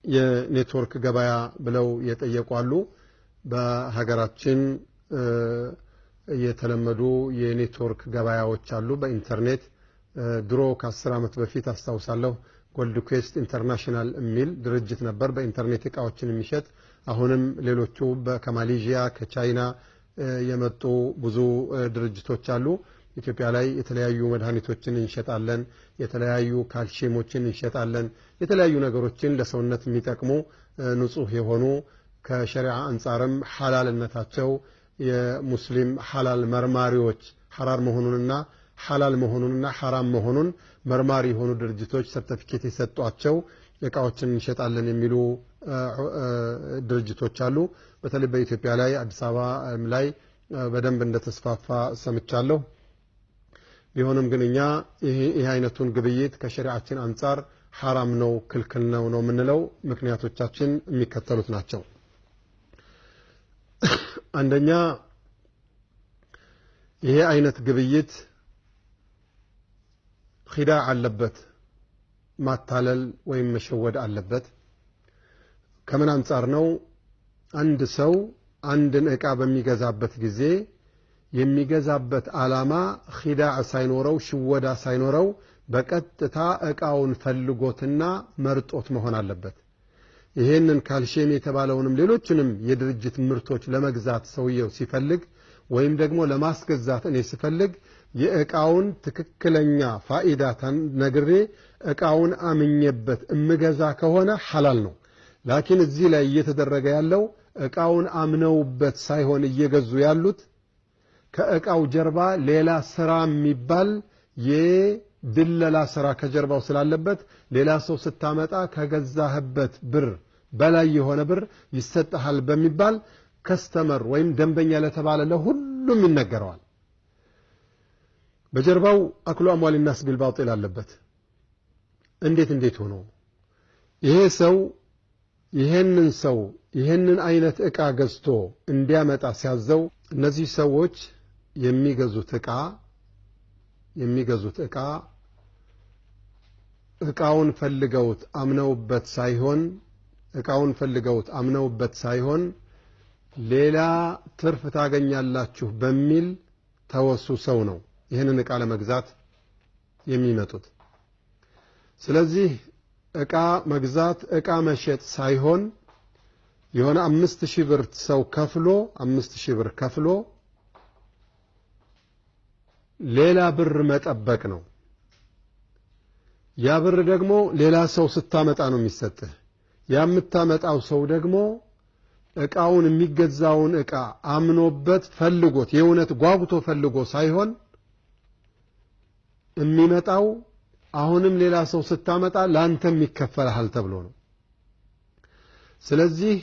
የኔትወርክ ገበያ ብለው የጠየቁአሉ በሀገራችን የተለመዱ የኔትወርክ ገበያዎች አሉ በኢንተርኔት ድሮ ከ10 ዓመት በፊት አስተዋውሳለሁ ጎልድ ኩዌስት ኢንተርናሽናል የሚል ድርጅት ነበር በኢንተርኔት እቃዎችን የሚሸጥ አሁንም ሌሎቹ ከማሌዥያ ከቻይና የመጡ ብዙ ድርጅቶች አሉ ኢትዮጵያ ላይ የተለያዩ መድኃኒቶችን እንሸጣለን የተለያዩ ካልሲየሞችን እንሸጣለን የተለያዩ ነገሮችን ለሰውነት የሚጠቅሙ ንጹህ የሆኑ ከሸሪዓ አንፃርም ሐላልነታቸው የሙስሊም ሐላል መርማሪዎች ሐራር መሆኑንና ሐላል መሆኑንና ሐራም መሆኑን መርማሪ የሆኑ ድርጅቶች ሰርቲፊኬት የሰጧቸው እቃዎችን እንሸጣለን የሚሉ ድርጅቶች አሉ በተለይ በኢትዮጵያ ላይ አዲስ አበባ ላይ በደንብ እንደተስፋፋ ሰምቻለሁ ቢሆንም ግን እኛ ይሄ አይነቱን ግብይት ከሸሪዓችን አንፃር ሐራም ነው ክልክል ነው የምንለው ምክንያቶቻችን የሚከተሉት ናቸው አንደኛ ይሄ አይነት ግብይት ኺዳዕ አለበት ማታለል ወይም መሸወድ አለበት ከምን አንፃር ነው አንድ ሰው አንድን ዕቃ በሚገዛበት ጊዜ የሚገዛበት ዓላማ ኺዳዕ ሳይኖረው ሽወዳ ሳይኖረው በቀጥታ ዕቃውን ፈልጎትና መርጦት መሆን አለበት ይሄንን ካልሲየም የተባለውንም ሌሎችንም የድርጅት ምርቶች ለመግዛት ሰውየው ሲፈልግ ወይም ደግሞ ለማስገዛት እኔ ሲፈልግ የዕቃውን ትክክለኛ ፋኢዳታን ነግሬ ዕቃውን አምኜበት እምገዛ ከሆነ ሐላል ነው ላኪን እዚህ ላይ እየተደረገ ያለው ዕቃውን አምነውበት ሳይሆን እየገዙ ያሉት ከዕቃው ጀርባ ሌላ ስራ የሚባል የድለላ ስራ ከጀርባው ስላለበት ሌላ ሰው ስታመጣ ከገዛህበት ብር በላይ የሆነ ብር ይሰጣል በሚባል ከስተመር ወይም ደንበኛ ለተባለ ለሁሉም ይነገረዋል በጀርባው አክሉ አምዋል الناس بالباطل አለበት እንዴት ሆኖ ይሄ ሰው ይሄንን አይነት ዕቃ ገዝቶ እንዲያመጣ ሲያዘው እነዚህ ሰዎች የሚገዙት ዕቃ ዕቃውን ፈልገውት አምነውበት ሳይሆን ሌላ ትርፍ ታገኛላችሁ በሚል ተወሱ ሰው ነው ይሄንን ዕቃ ለመግዛት የሚመጡት ስለዚህ ዕቃ መግዛት ዕቃ መሸጥ ሳይሆን የሆነ 5000 ብር ሰው ከፍሎ 5000 ብር ከፍሎ ሌላ ብር መጠበቅ ነው ያ ብር ደግሞ ሌላ ሰው ስታመጣ ነው የሚሰጥህ ያ የምታመጣው ሰው ደግሞ ዕቃውን የሚገዛውን ዕቃ አምኖበት ፈልጎት የእውነት ጓጉቶ ፈልጎ ሳይሆን የሚመጣው አሁንም ሌላ ሰው ስታመጣ ላንተም ይከፈልሃል ተብሎ ነው ስለዚህ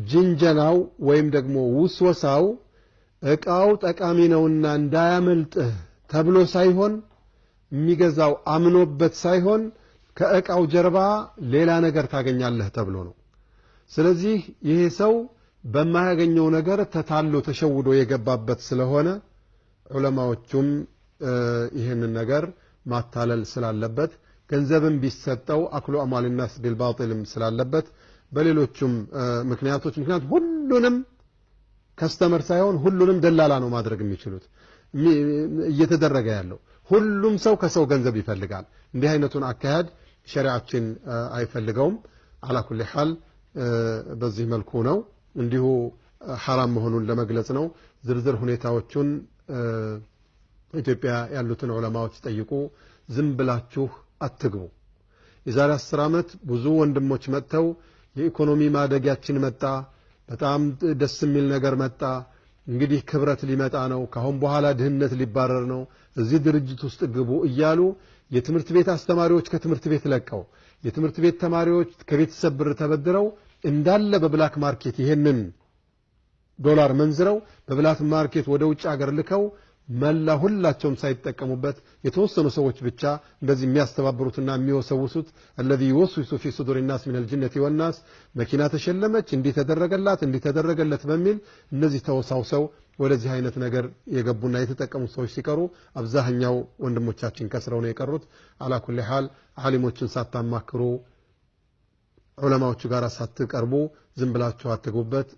ጅንጀናው ወይም ደግሞ ውስወሳው ዕቃው ጠቃሚ ነውና እንዳያመልጥህ ተብሎ ሳይሆን የሚገዛው አምኖበት ሳይሆን ከዕቃው ጀርባ ሌላ ነገር ታገኛለህ ተብሎ ነው ስለዚህ ይሄ ሰው በማያገኘው ነገር ተታሎ ተሸውዶ የገባበት ስለሆነ ዑለማዎቹም ይሄንን ነገር ማታለል ስላለበት ገንዘብን ቢሰጠው አክሉ አምዋል الناس بالباطل ስላለበት በሌሎችም ምክንያት ሁሉንም ከስተመር ሳይሆን ሁሉንም ደላላ ነው ማድረግ የሚችሉት እየተደረገ ያለው ሁሉም ሰው ከሰው ገንዘብ ይፈልጋል እንዲህ አይነቱን አካሄድ ሸሪዓችን አይፈልገውም على كل حال በዚህ መልኩ ነው እንዲሁ حرام መሆኑን ለመግለጽ ነው ዝርዝር ሁኔታዎችን ኢትዮጵያ ያሉትን ዑለማዎች ጠይቁ ዝም ብላችሁ አትግቡ የዛሬ 10 ዓመት ብዙ ወንድሞች መጥተው የኢኮኖሚ ማደጊያችን መጣ በጣም ደስ የሚል ነገር መጣ እንግዲህ ክብረት ሊመጣ ነው ካሁን በኋላ ድህነት ሊባረር ነው እዚህ ድርጅት ውስጥ ግቡ እያሉ የትምህርት ቤት አስተማሪዎች ከትምህርት ቤት ለቀው የትምህርት ቤት ተማሪዎች ከቤተሰብ ብር ተበድረው እንዳለ በብላክ ማርኬት ይሄንን ዶላር መንዝረው በብላክ ማርኬት ወደ ውጭ ሀገር ልከው መላ ሁላቸውም ሳይጠቀሙበት የተወሰኑ ሰዎች ብቻ እንደዚህ የሚያስተባብሩትና የሚወሰውሱት الذي يوسوس في صدور الناس من الجنة والناس መኪና ተሸለመች እንዲህ ተደረገለት በሚል እነዚህ ተወሳውሰው ወደዚህ አይነት ነገር የገቡና የተጠቀሙ ሰዎች ሲቀሩ አብዛኛው ወንድሞቻችን ከስረው ነው የቀሩት على كل حال ዓሊሞችን ሳታማክሩ ዑለማዎቹ ጋር ሳትቀርቡ ዝም ብላችሁ አትጉበት